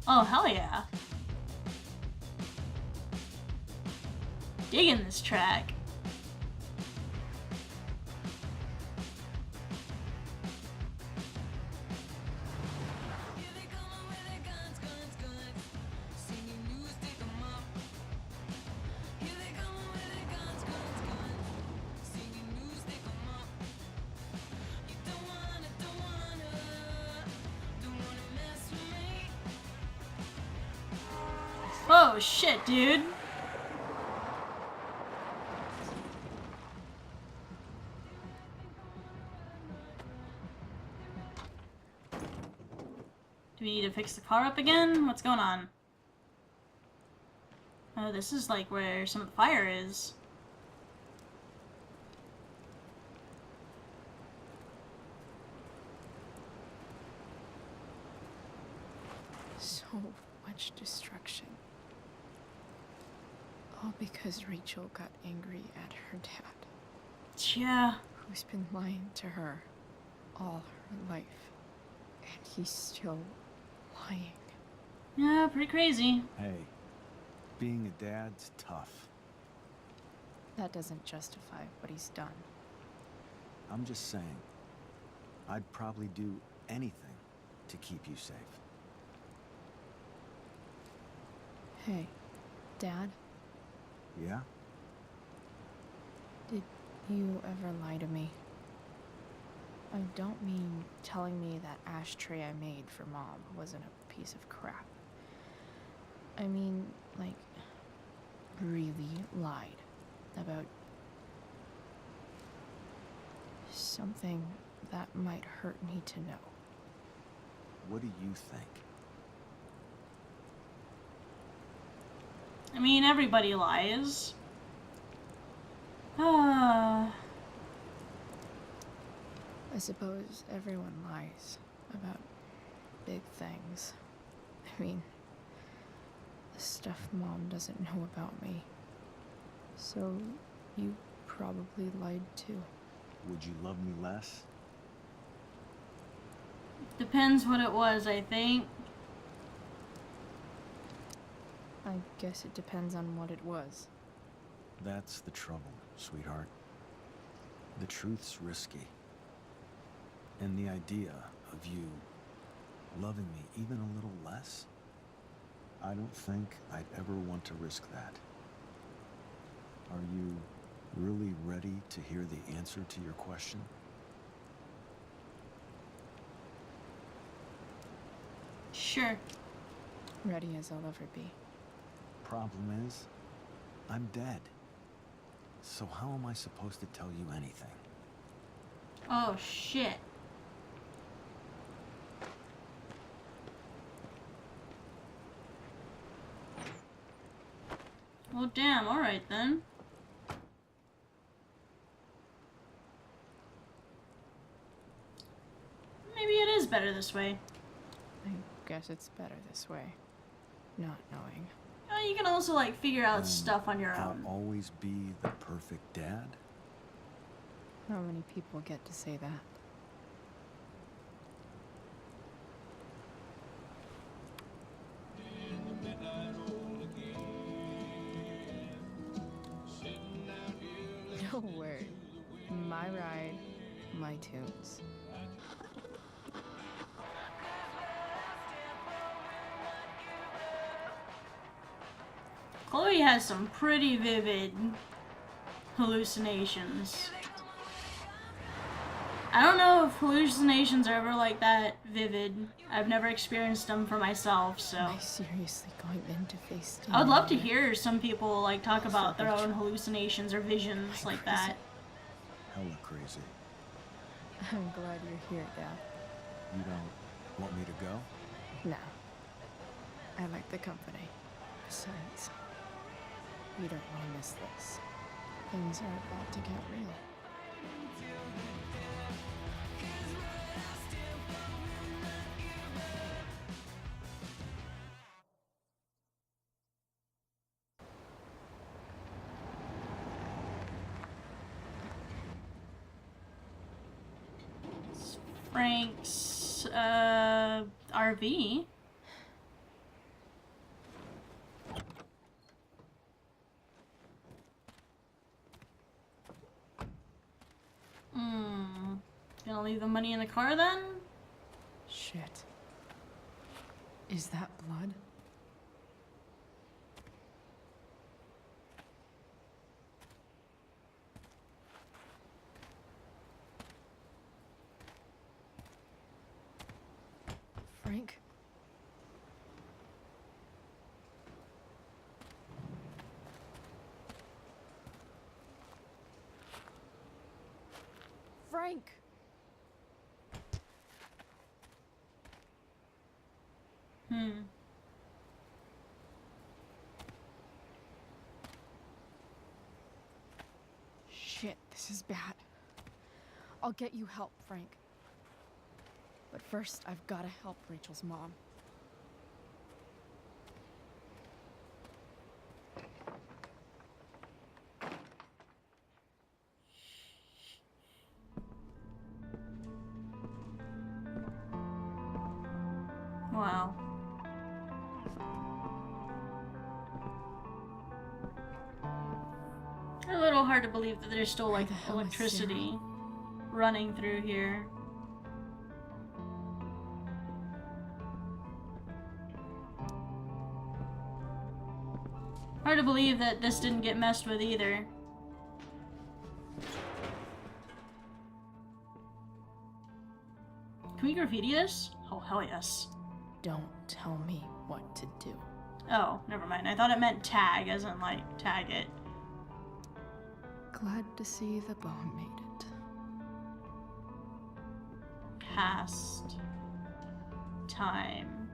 Oh, hell yeah. Digging this track. Oh shit, dude. Do we need to fix the car up again? What's going on? Oh, this is like where some of the fire is. So much destruction. All because Rachel got angry at her dad. Yeah. Who's been lying to her all her life. And he's still lying. Yeah, pretty crazy. Hey, being a dad's tough. That doesn't justify what he's done. I'm just saying, I'd probably do anything to keep you safe. Hey, Dad, Yeah? did you ever lie to me? I don't mean telling me that ashtray I made for Mom wasn't a piece of crap. I mean, like, really lied about something that might hurt me to know. What do you think? I mean, everybody lies. Ah. I suppose everyone lies about big things. I mean, the stuff Mom doesn't know about me. So, you probably lied too. Would you love me less? Depends what it was, I think. I guess it depends on what it was. That's the trouble, sweetheart. The truth's risky. And the idea of you loving me even a little less, I don't think I'd ever want to risk that. Are you really ready to hear the answer to your question? Sure. Ready as I'll ever be. Problem is, I'm dead. So how am I supposed to tell you anything? Oh shit. Well, damn, alright then. Maybe it is better this way. I guess it's better this way. Not knowing. You can also, like, figure out stuff on your I'll own. always be the perfect dad? How many people get to say that? No word. My ride, my tunes. Chloe has some pretty vivid hallucinations. I don't know if hallucinations are ever like that vivid. I've never experienced them for myself, so. Am I seriously going into face? I would love to hear some people like talk about their own hallucinations or visions like that. Hella crazy. I'm glad you're here, Dad. You don't want me to go? No. I like the company. Besides, you don't want to miss this. Things are about to get real. Frank's RV. Gonna leave the money in the car then? Shit. Is that blood? Frank? Frank! Shit, this is bad. I'll get you help, Frank. But first, I've gotta help Rachel's mom. Wow. A little hard to believe that there's still like Where the hell is electricity running through here. Hard to believe that this didn't get messed with either. Can we graffiti this? Oh, hell yes. Don't tell me what to do. Oh, never mind. I thought it meant tag, as in like, tag it. Glad to see the bomb made it. Past time.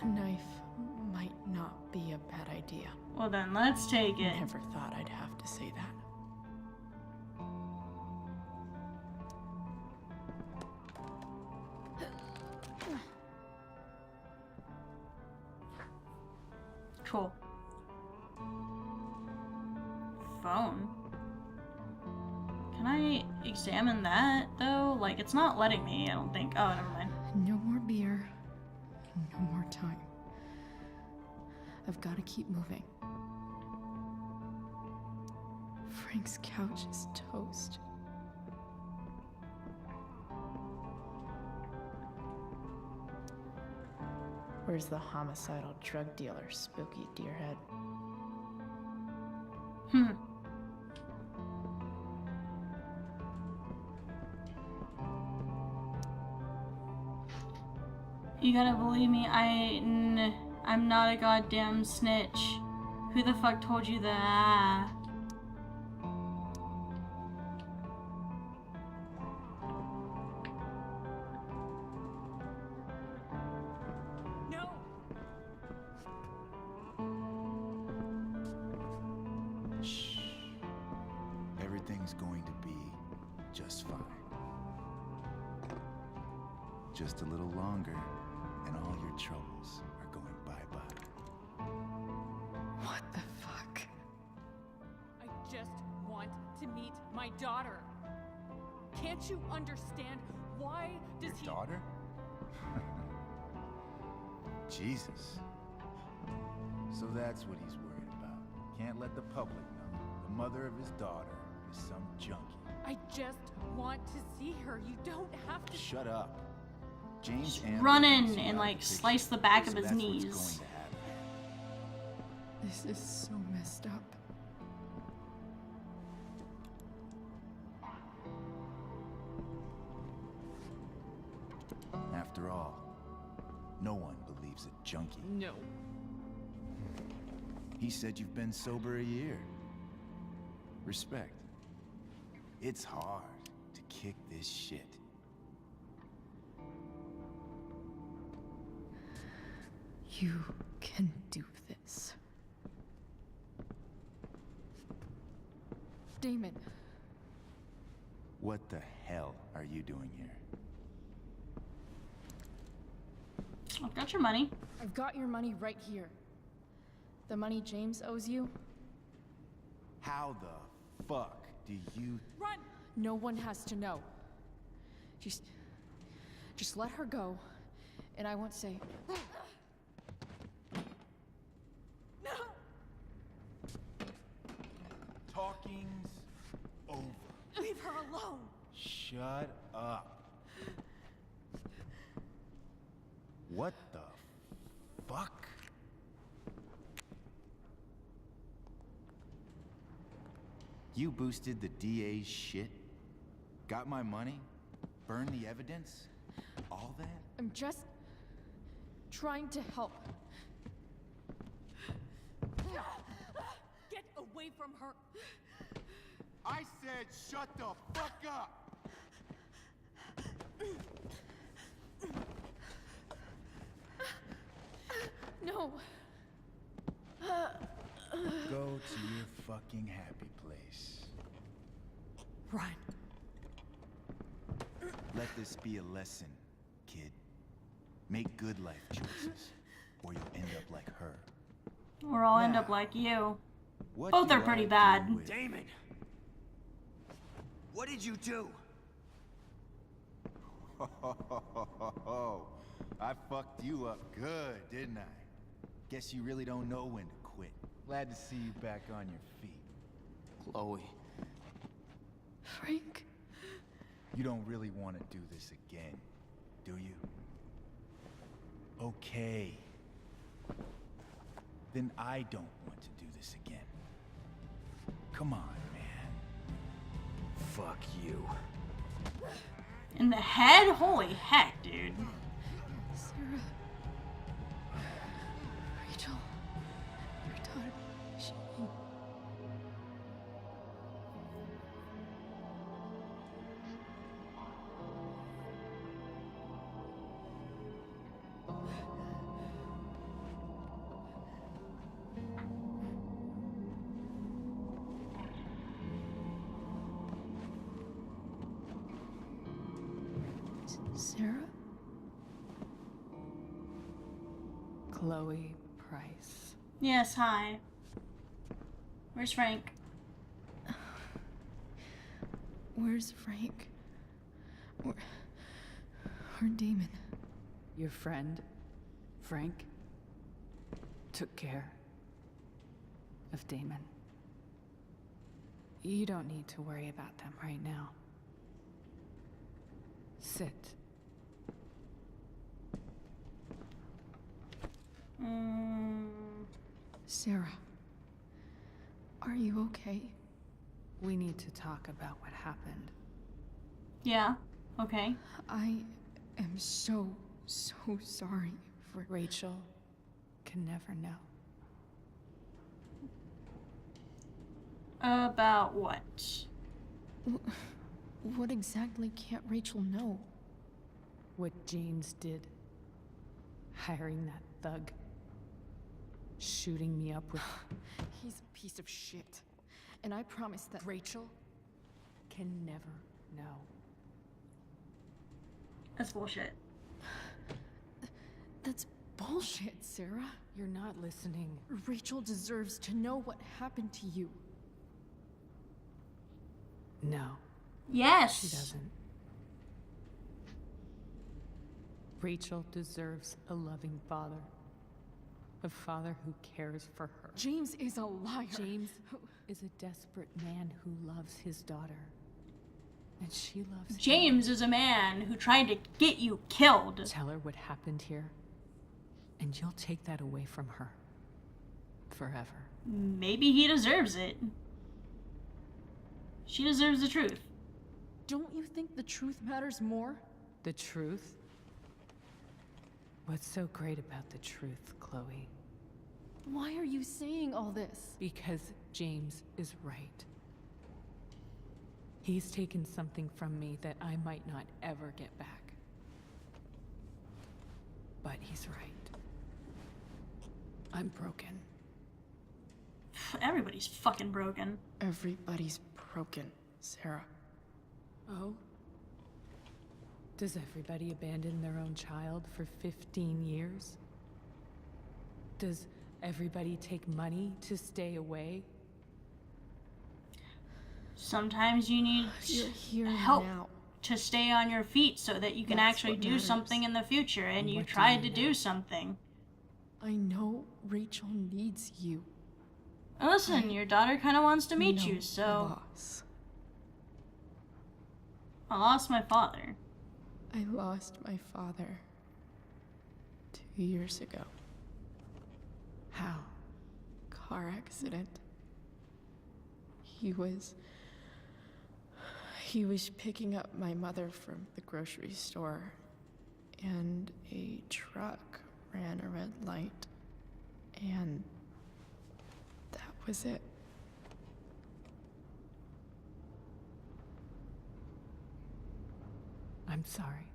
A knife might not be a bad idea. Well then, let's take it. Never thought I'd have to say that. Cool. Phone. Can I examine that, though? Like, it's not letting me, I don't think. Oh, never mind. No more beer. No more time. I've got to keep moving. Frank's couch is toast. Where's the homicidal drug dealer, Spooky Deerhead? You gotta believe me, I'm not a goddamn snitch. Who the fuck told you that? No! Shh. Everything's going to be just fine. Just a little longer, and all your troubles are going bye-bye. What the fuck? I just want to meet my daughter. Can't you understand? Why does Your daughter? Jesus. So that's what he's worried about. Can't let the public know. The mother of his daughter is some junkie. I just want to see her. You don't have to. Shut up. James Run in and like slice the back of his that's what's knees. going to happen. This is so messed up. After all, no one believes a junkie. No. He said you've been sober a year. Respect. It's hard to kick this shit. You can do this. Damon. What the hell are you doing here? I've got your money. I've got your money right here. The money James owes you. How the fuck do you... Run! No one has to know. Just let her go, and I won't say. Talking's Shut up. What the fuck? You boosted the DA's shit? Got my money? Burned the evidence? All that? I'm just trying to help. Get away from her! I said shut the fuck up! No. Go to your fucking happy place. Run. Let this be a lesson, kid. Make good life choices, or you'll end up like her. Or I'll end Now, up like you. What Both do are pretty I do bad. with- Damon! What did you do? I fucked you up good, didn't I? Guess you really don't know when to quit. Glad to see you back on your feet. Chloe. Frank? You don't really want to do this again, do you? Okay. Then I don't want to do this again. Come on, man. Fuck you. In the head? Holy heck, dude. Sarah. Rachel. Your daughter. She... Sarah? Chloe Price. Yes, hi. Where's Frank? Where's Frank? Where Damon? Your friend, Frank, took care of Damon. You don't need to worry about them right now. Sit. Sarah. Are you okay? We need to talk about what happened. Yeah, okay. I am so sorry for... Rachel can never know. About what? What exactly can't Rachel know? What James did. Hiring that thug. Shooting me up with... He's a piece of shit. And I promise that... Rachel can never know. That's bullshit. That's bullshit, Sarah. You're not listening. Rachel deserves to know what happened to you. No, Yes. she doesn't. Rachel deserves a loving father. A father who cares for her. James is a liar. James is a desperate man who loves his daughter. And she loves him. James is a man who tried to get you killed. Tell her what happened here, and you'll take that away from her. Forever. Maybe he deserves it. She deserves the truth. Don't you think the truth matters more? The truth? What's so great about the truth, Chloe? Why are you saying all this? Because James is right. He's taken something from me that I might not ever get back. But he's right. I'm broken. Everybody's fucking broken. Everybody's broken, Sarah. Oh? Does everybody abandon their own child for 15 years? Does everybody take money to stay away? Sometimes you need You're here help now. to stay on your feet so that you can That's actually what do matters. something in the future, and you What do tried you to know? do something. I know Rachel needs you. And listen, your daughter kind of wants to meet No you, so loss. I lost my father. I lost my father 2 years ago. How? Car accident. He was picking up my mother from the grocery store, and a truck ran a red light, and that was it. I'm sorry.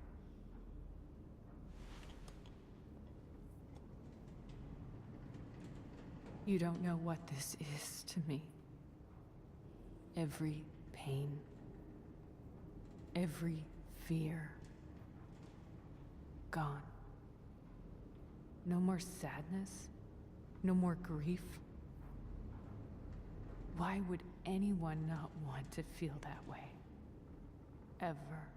You don't know what this is to me. Every pain, every fear, gone. No more sadness, no more grief. Why would anyone not want to feel that way? Ever.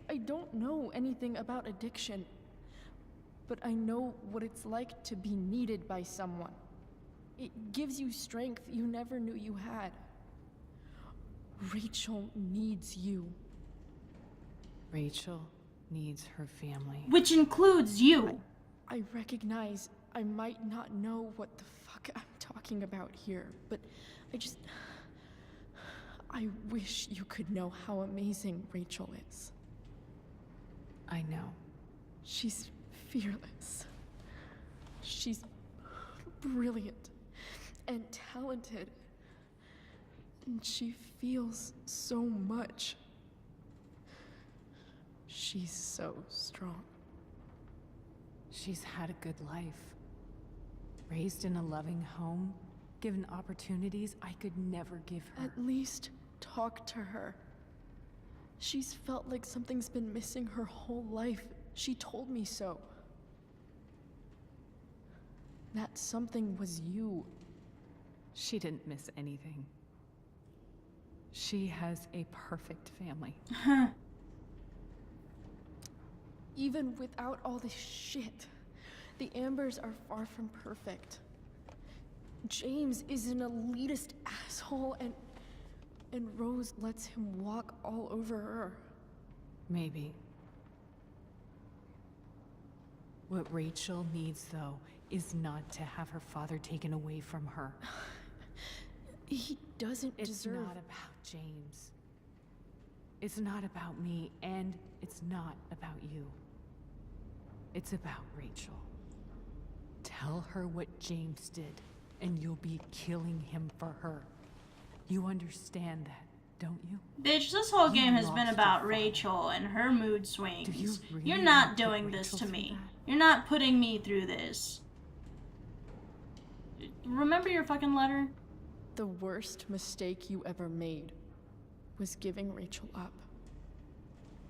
I don't know anything about addiction, but I know what it's like to be needed by someone. It gives you strength you never knew you had. Rachel needs you. Rachel needs her family. Which includes you. I recognize I might not know what the fuck I'm talking about here, but I wish you could know how amazing Rachel is. I know. She's fearless. She's brilliant and talented. And she feels so much. She's so strong. She's had a good life. Raised in a loving home, given opportunities I could never give her. At least talk to her. She's felt like something's been missing her whole life. She told me so. That something was you. She didn't miss anything. She has a perfect family. Even without all this shit, the Ambers are far from perfect. James is an elitist asshole, and Rose lets him walk all over her. Maybe. What Rachel needs, though, is not to have her father taken away from her. He doesn't It's deserve... not about James. It's not about me, and it's not about you. It's about Rachel. Tell her what James did, and you'll be killing him for her. You understand that, don't you? Bitch, this whole game has lost been your about father. Rachel and her mood swings. Do you really You're not want to doing put this Rachel to through me. that? You're not putting me through this. Remember your fucking letter? The worst mistake you ever made was giving Rachel up.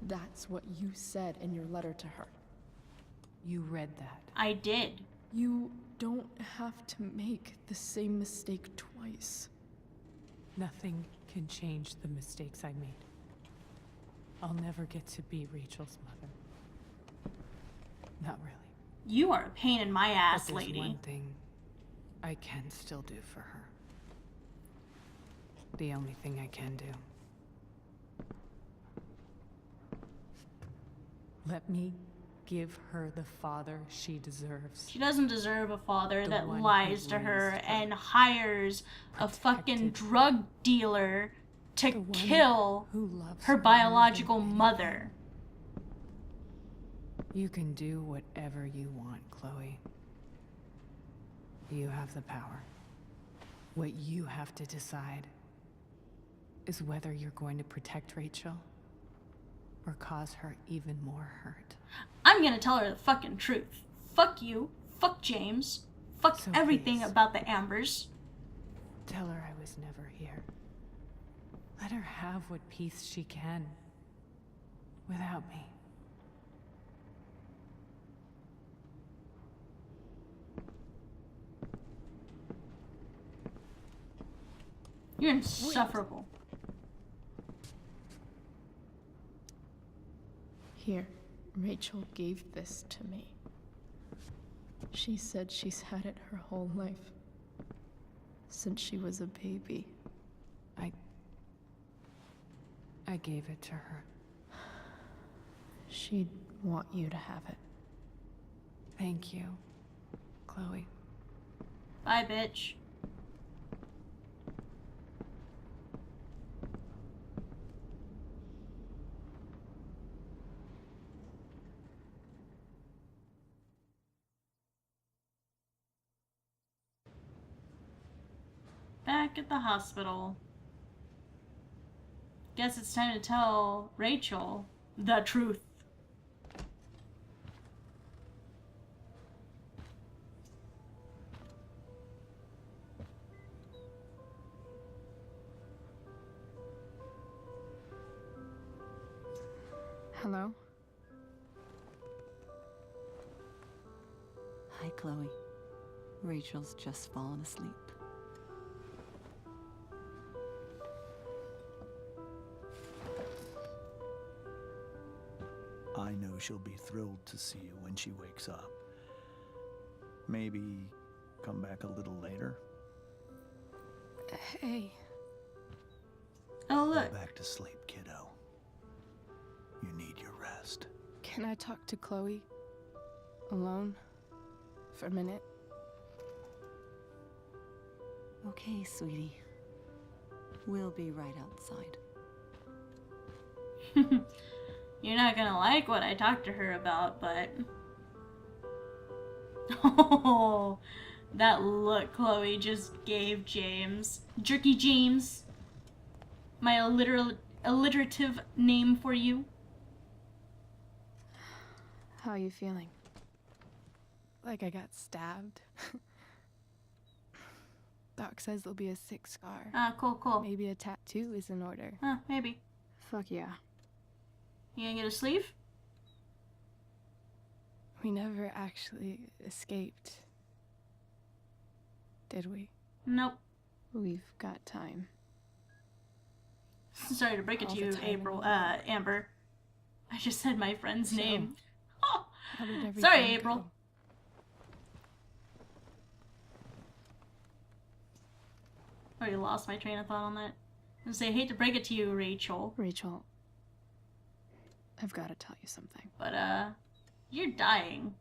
That's what you said in your letter to her. You read that. I did. You don't have to make the same mistake twice. Nothing can change the mistakes I made. I'll never get to be Rachel's mother. Not really. You are a pain in my ass, But there's lady. one thing I can still do for her. The only thing I can do. Let me give her the father she deserves. She doesn't deserve a father The that one who lies to her raised her. and hires a fucking Protected. drug dealer The to one kill who loves her more than biological anything. mother. You can do whatever you want, Chloe. You have the power. What you have to decide is whether you're going to protect Rachel or cause her even more hurt. I'm gonna tell her the fucking truth. Fuck you. Fuck James. Fuck So everything please. about the Ambers. Tell her I was never here. Let her have what peace she can without me. You're insufferable. Here, Rachel gave this to me. She said she's had it her whole life. since she was a baby. I gave it to her. She'd want you to have it. Thank you, Chloe. Bye, bitch. Back at the hospital. Guess it's time to tell Rachel the truth. Hello? Hi, Chloe. Rachel's just fallen asleep. I know she'll be thrilled to see you when she wakes up. Maybe come back a little later. Hey. Oh, Go look. back to sleep, kiddo. You need your rest. Can I talk to Chloe? Alone? For a minute? Okay, sweetie. We'll be right outside. You're not gonna like what I talked to her about, but... Oh, that look Chloe just gave James. Jerky James. My alliterative name for you. How are you feeling? Like I got stabbed? Doc says there'll be a sick scar. Ah, cool. Maybe a tattoo is in order. Maybe. Fuck yeah. You gonna get a sleeve? We never actually escaped. Did we? Nope. We've got time. Sorry to break it All to the you, time in the world. Amber. I just said my friend's So, name. How did everything Sorry, go? April. Already lost my train of thought on that. I say, hate to break it to you, Rachel, Rachel, I've got to tell you something. but you're dying.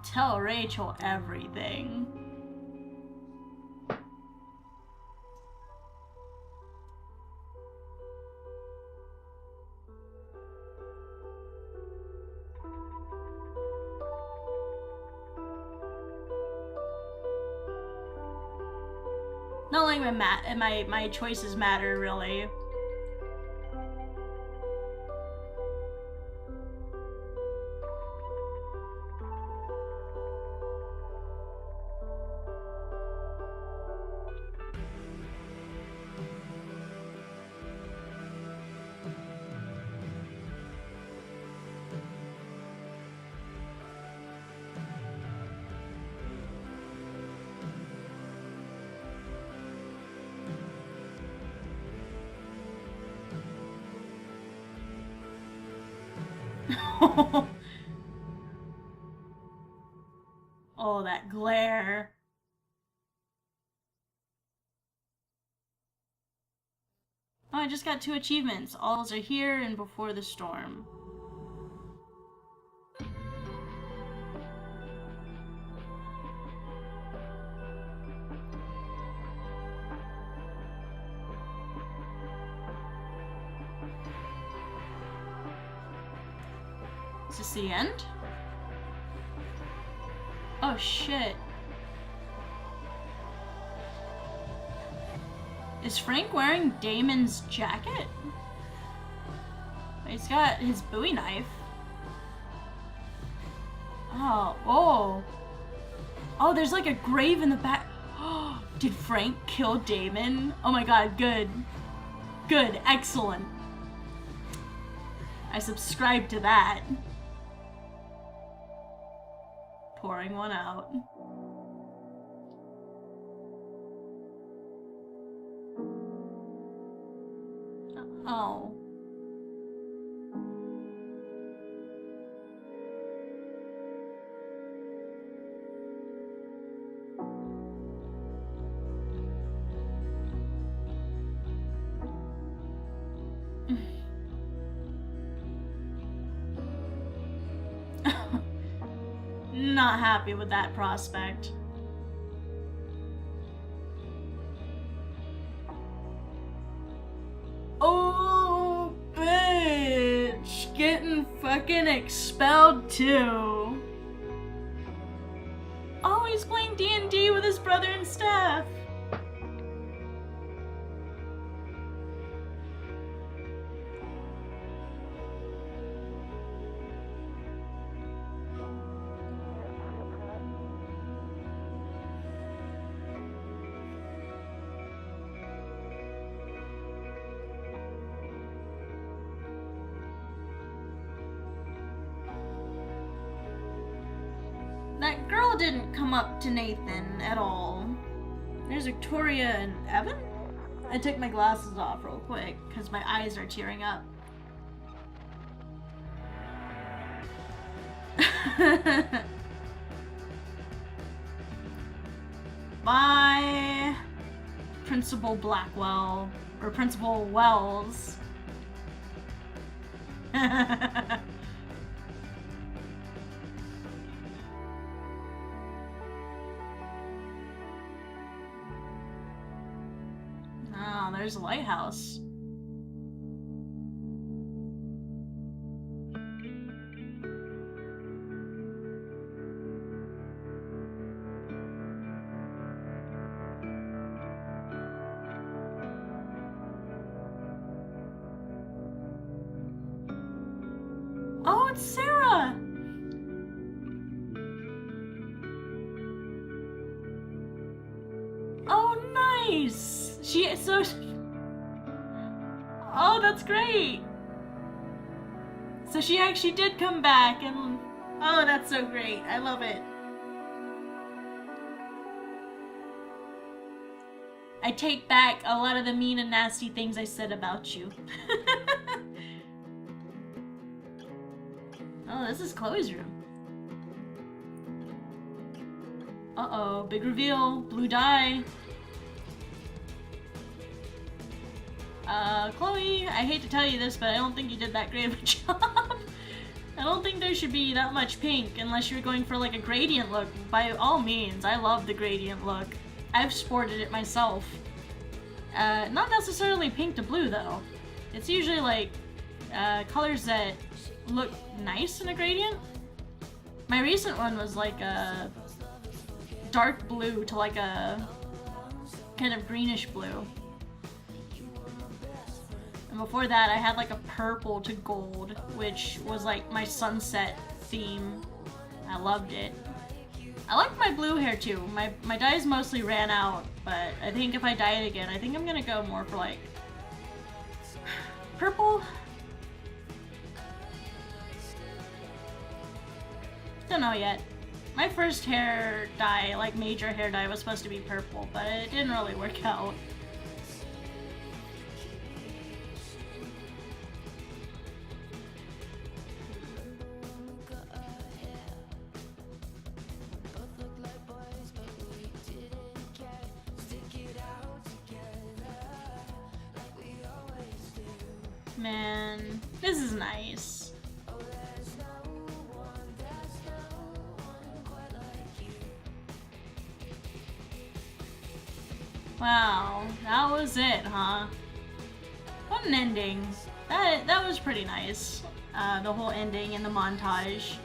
Tell Rachel everything. Not like my choices matter, really. Oh, that glare. Oh, I just got 2 achievements. Alls are here and before the storm. Is this the end? Oh shit. Is Frank wearing Damon's jacket? He's got his Bowie knife. Oh. Oh, there's like a grave in the back. Did Frank kill Damon? Oh my god, good. Good, excellent. I subscribe to that. Pouring one out. Oh. not happy with that prospect. Oh, bitch! Getting fucking expelled too. Oh, he's playing D&D with his brother and Steph. That girl didn't come up to Nathan at all. There's Victoria and Evan? I took my glasses off real quick because my eyes are tearing up. Bye, Principal Blackwell, or Principal Wells. Oh, there's a lighthouse. Oh, it's Sarah! Oh, nice! Oh, that's great! So she actually did come back and... Oh, that's so great. I love it. I take back a lot of the mean and nasty things I said about you. Oh, this is Chloe's room. Uh-oh, big reveal. Blue dye. Chloe, I hate to tell you this, but I don't think you did that great of a job. I don't think there should be that much pink unless you're going for like a gradient look. By all means, I love the gradient look. I've sported it myself. Not necessarily pink to blue though. It's usually like colors that look nice in a gradient. My recent one was like a dark blue to like a kind of greenish blue. And before that I had like a purple to gold, which was like my sunset theme. I loved it. I like my blue hair too. My dyes mostly ran out, but I think if I dye it again, I think I'm gonna go more for like purple. Don't know yet. My first hair dye, like major hair dye, was supposed to be purple, but it didn't really work out. Man, this is nice. Wow, that was it, huh? What an ending. That was pretty nice. The whole ending and the montage.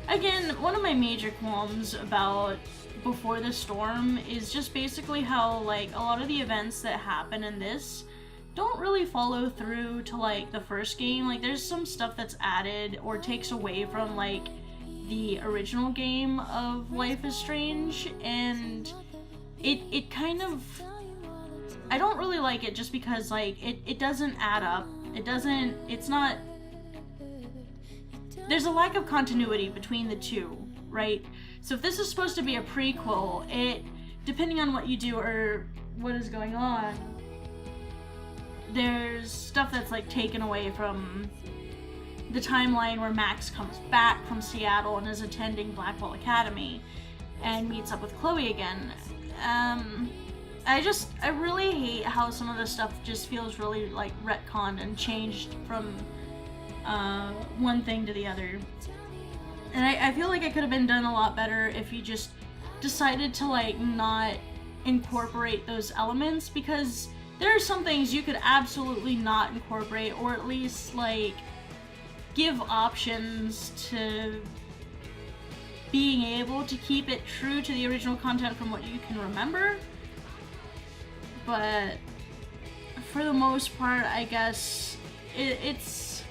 Again, one of my major qualms about Before the Storm is just basically how, like, a lot of the events that happen in this don't really follow through to, like, the first game. Like, there's some stuff that's added or takes away from, like, the original game of Life is Strange, and it kind of... I don't really like it just because, like, it doesn't add up. It's not... There's a lack of continuity between the two, right? So if this is supposed to be a prequel, depending on what you do or what is going on, there's stuff that's like taken away from the timeline where Max comes back from Seattle and is attending Blackwell Academy and meets up with Chloe again. I really hate how some of this stuff just feels really like retconned and changed from one thing to the other. And I feel like it could have been done a lot better if you just decided to like not incorporate those elements, because there are some things you could absolutely not incorporate, or at least like give options to being able to keep it true to the original content from what you can remember. But for the most part, I guess it's...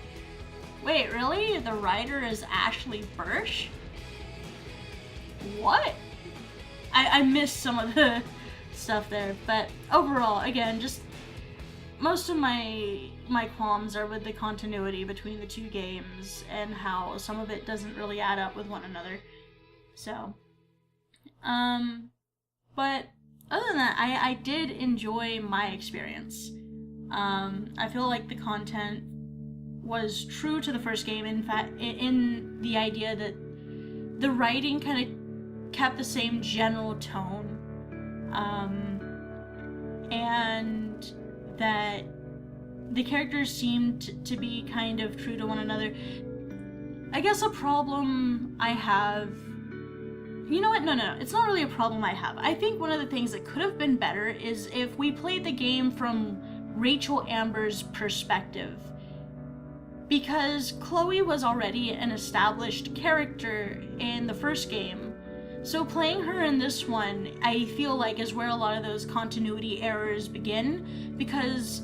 Wait, really? The writer is Ashley Burch? What? I missed some of the stuff there, but overall, again, just most of my qualms are with the continuity between the two games and how some of it doesn't really add up with one another. So, but other than that, I did enjoy my experience. I feel like the content was true to the first game, in fact, in the idea that the writing kind of kept the same general tone, and that the characters seemed to be kind of true to one another. I guess a problem I have... You know what? No. It's not really a problem I have. I think one of the things that could have been better is if we played the game from Rachel Amber's perspective. Because Chloe was already an established character in the first game. So playing her in this one, I feel like is where a lot of those continuity errors begin. Because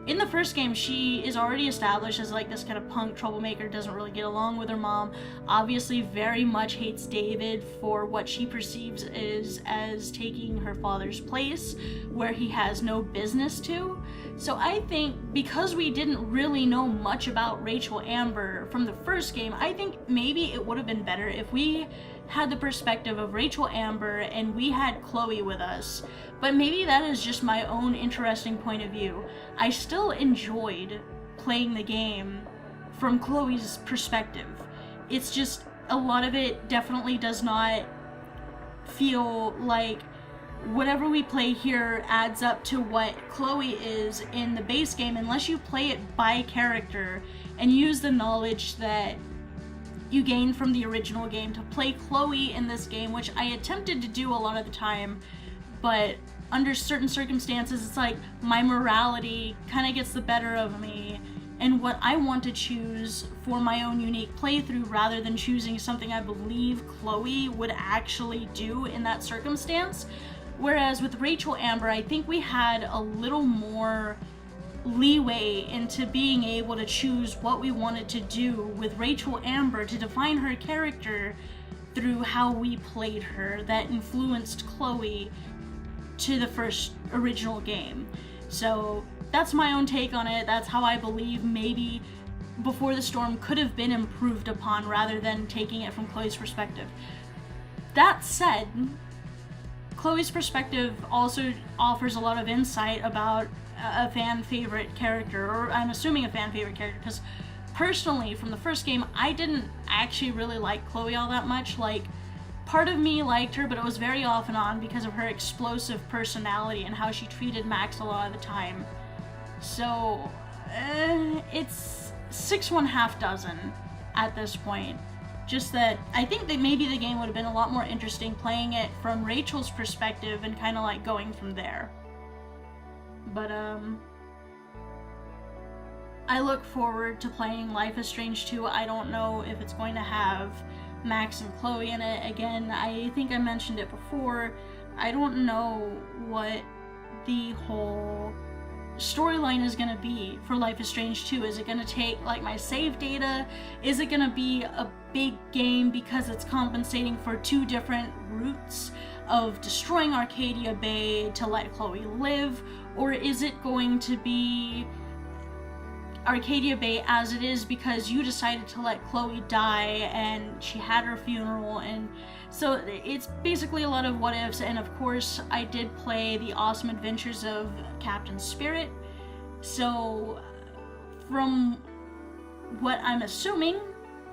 in the first game, she is already established as like this kind of punk troublemaker, doesn't really get along with her mom, obviously very much hates David for what she perceives is as taking her father's place where he has no business to. So I think because we didn't really know much about Rachel Amber from the first game, I think maybe it would have been better if we had the perspective of Rachel Amber and we had Chloe with us. But maybe that is just my own interesting point of view. I still enjoyed playing the game from Chloe's perspective. It's just a lot of it definitely does not feel like whatever we play here adds up to what Chloe is in the base game unless you play it by character and use the knowledge that you gain from the original game to play Chloe in this game, which I attempted to do a lot of the time, but under certain circumstances it's like my morality kind of gets the better of me and what I want to choose for my own unique playthrough rather than choosing something I believe Chloe would actually do in that circumstance. Whereas with Rachel Amber, I think we had a little more leeway into being able to choose what we wanted to do with Rachel Amber to define her character through how we played her that influenced Chloe to the first original game. So that's my own take on it. That's how I believe maybe Before the Storm could have been improved upon rather than taking it from Chloe's perspective. That said, Chloe's perspective also offers a lot of insight about a fan favorite character, or I'm assuming a fan favorite character, because personally from the first game I didn't actually really like Chloe all that much. Like, part of me liked her, but it was very off and on because of her explosive personality and how she treated Max a lot of the time. So it's 6 1/2 dozen at this point. Just that I think that maybe the game would have been a lot more interesting playing it from Rachel's perspective and kind of like going from there. But I look forward to playing Life is Strange 2. I don't know if it's going to have Max and Chloe in it. Again, I think I mentioned it before. I don't know what the whole storyline is going to be for Life is Strange 2. Is it going to take like my save data? Is it going to be a big game because it's compensating for 2 different routes of destroying Arcadia Bay to let Chloe live? Or is it going to be Arcadia Bay as it is because you decided to let Chloe die and she had her funeral? And so it's basically a lot of what ifs. And of course I did play The Awesome Adventures of Captain Spirit, so from what I'm assuming,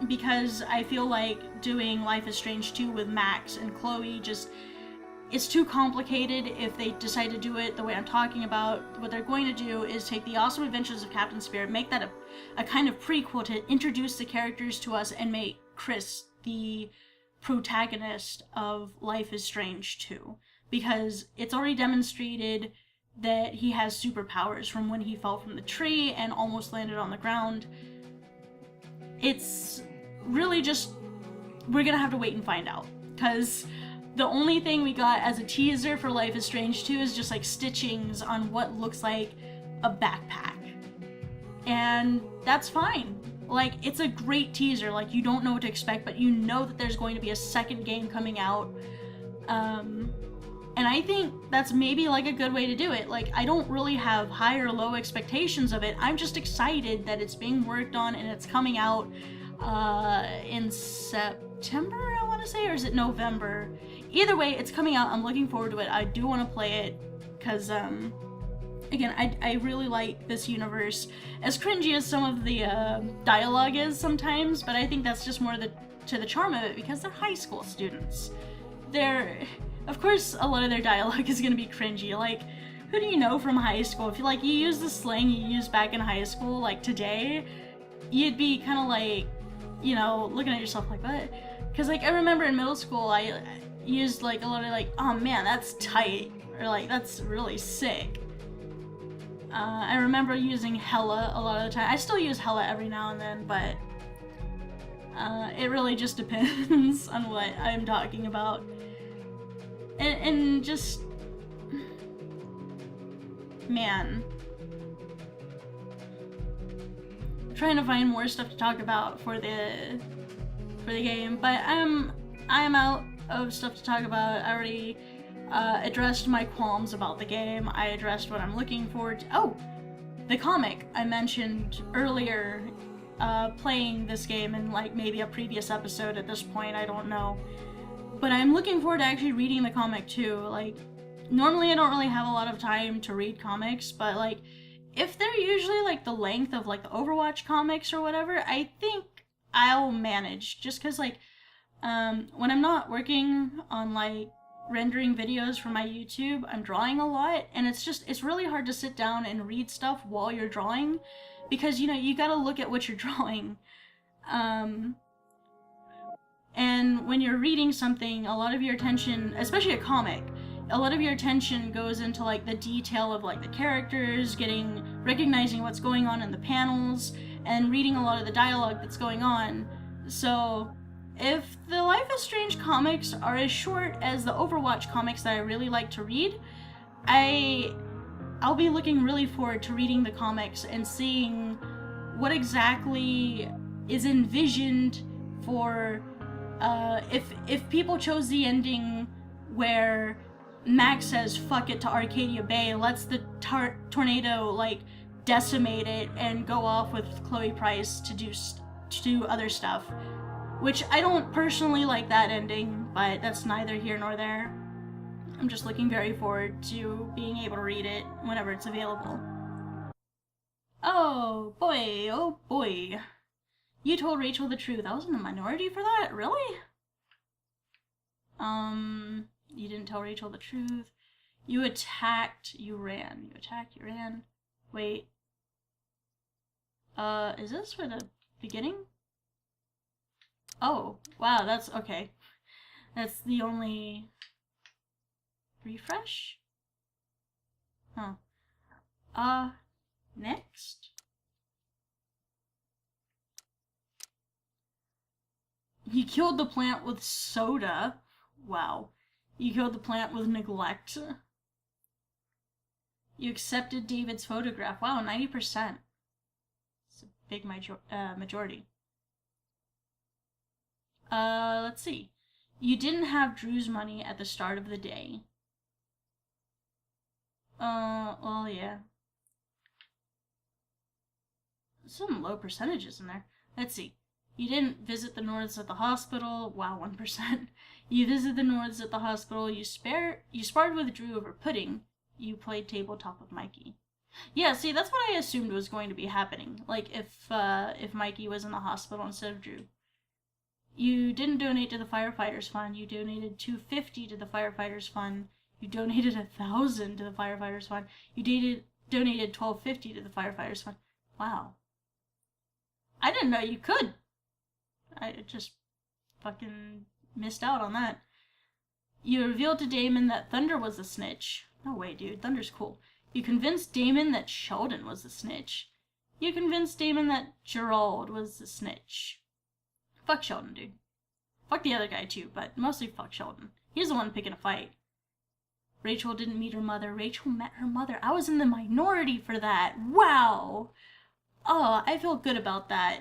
because I feel like doing Life is Strange 2 with Max and Chloe just it's too complicated if they decide to do it the way I'm talking about. What they're going to do is take the awesome adventures of Captain Spirit, make that a kind of prequel to introduce the characters to us, and make Chris the protagonist of Life is Strange 2. Because it's already demonstrated that he has superpowers from when he fell from the tree and almost landed on the ground. It's really just, we're gonna have to wait and find out. Because the only thing we got as a teaser for Life is Strange 2 is just like stitchings on what looks like a backpack. And that's fine. Like, it's a great teaser. Like, you don't know what to expect, but you know that there's going to be a second game coming out. And I think that's maybe like a good way to do it. Like, I don't really have high or low expectations of it. I'm just excited that it's being worked on and it's coming out in September, I want to say, or is it November? Either way, it's coming out. I'm looking forward to it. I do want to play it because, again, I really like this universe. As cringy as some of the dialogue is sometimes, but I think that's just more to the charm of it because they're high school students. Of course, a lot of their dialogue is going to be cringy. Like, who do you know from high school? If you use the slang you used back in high school, like today, you'd be kind of like, looking at yourself like, what? Because, like, I remember in middle school, I used, like, a lot of, like, oh man, that's tight, or, like, that's really sick. I remember using hella a lot of the time. I still use hella every now and then, but it really just depends on what I'm talking about. And just, man, I'm trying to find more stuff to talk about for the game, but I'm out of stuff to talk about. I already addressed my qualms about the game. I addressed what I'm looking forward to. Oh, the comic I mentioned earlier, playing this game in like maybe a previous episode at this point, I don't know. But I'm looking forward to actually reading the comic too. Like, normally I don't really have a lot of time to read comics, but like, if they're usually like the length of like the Overwatch comics or whatever, I think I'll manage. Just cause like, when I'm not working on like rendering videos for my YouTube, I'm drawing a lot, and it's really hard to sit down and read stuff while you're drawing, because you gotta look at what you're drawing. And when you're reading something, a lot of your attention, especially a comic, a lot of your attention goes into like the detail of like the characters, recognizing what's going on in the panels, and reading a lot of the dialogue that's going on. So if the Life is Strange comics are as short as the Overwatch comics that I really like to read, I'll be looking really forward to reading the comics and seeing what exactly is envisioned for, if people chose the ending where Max says fuck it to Arcadia Bay, lets the tornado like decimate it and go off with Chloe Price to do other stuff, which I don't personally like that ending, but that's neither here nor there. I'm just looking very forward to being able to read it whenever it's available. Oh boy. You told Rachel the truth. I was in the minority for that? Really? You didn't tell Rachel the truth. You attacked, you ran. You attacked, you ran. Wait. Is this for the beginning? Oh, wow, that's okay. That's the only... refresh? Huh. Next? You killed the plant with soda. Wow. You killed the plant with neglect. You accepted David's photograph. Wow, 90%. It's a big majority. Let's see. You didn't have Drew's money at the start of the day. Well, yeah. Some low percentages in there. Let's see. You didn't visit the Norths at the hospital. Wow, 1%. You visited the Norths at the hospital. You sparred with Drew over pudding. You played tabletop with Mikey. Yeah, see, that's what I assumed was going to be happening. Like, if Mikey was in the hospital instead of Drew. You didn't donate to the firefighters fund. You donated $250 to the firefighters fund. You donated $1,000 to the firefighters fund. You donated $12.50 to the firefighters fund. Wow. I didn't know you could. I just fucking missed out on that. You revealed to Damon that Thunder was a snitch. No way, dude. Thunder's cool. You convinced Damon that Sheldon was a snitch. You convinced Damon that Gerald was a snitch. Fuck Sheldon, dude. Fuck the other guy too, but mostly fuck Sheldon. He's the one picking a fight. Rachel didn't meet her mother. Rachel met her mother. I was in the minority for that. Wow. Oh, I feel good about that.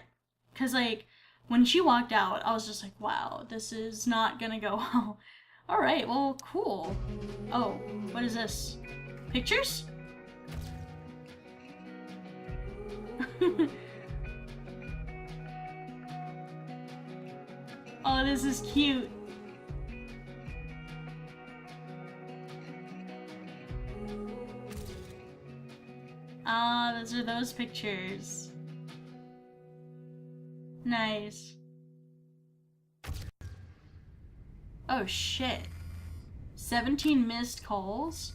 Because, like, when she walked out, I was just like, wow, this is not gonna go well. Alright, well, cool. Oh, what is this? Pictures? Oh, this is cute. Ah, those are those pictures. Nice. Oh shit. 17 missed calls.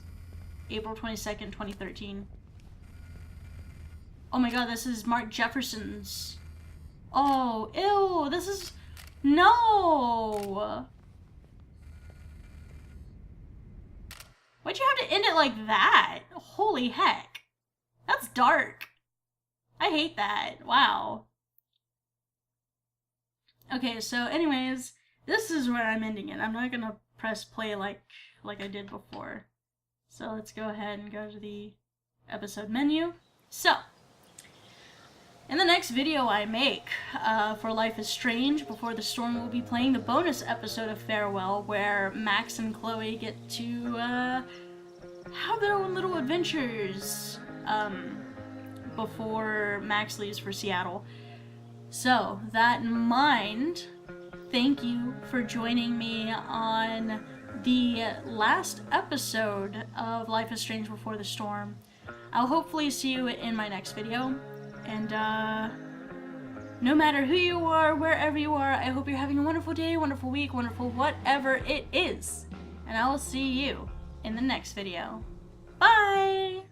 April 22nd, 2013. Oh my god, this is Mark Jefferson's. Oh, ew, this is... No! Why'd you have to end it like that? Holy heck. That's dark. I hate that. Wow. Okay, so anyways, this is where I'm ending it. I'm not gonna press play like I did before. So let's go ahead and go to the episode menu. So, in the next video I make for Life is Strange Before the Storm, we'll be playing the bonus episode of Farewell, where Max and Chloe get to have their own little adventures before Max leaves for Seattle. So, that in mind, thank you for joining me on the last episode of Life is Strange Before the Storm. I'll hopefully see you in my next video. And, no matter who you are, wherever you are, I hope you're having a wonderful day, wonderful week, wonderful whatever it is. And I will see you in the next video. Bye!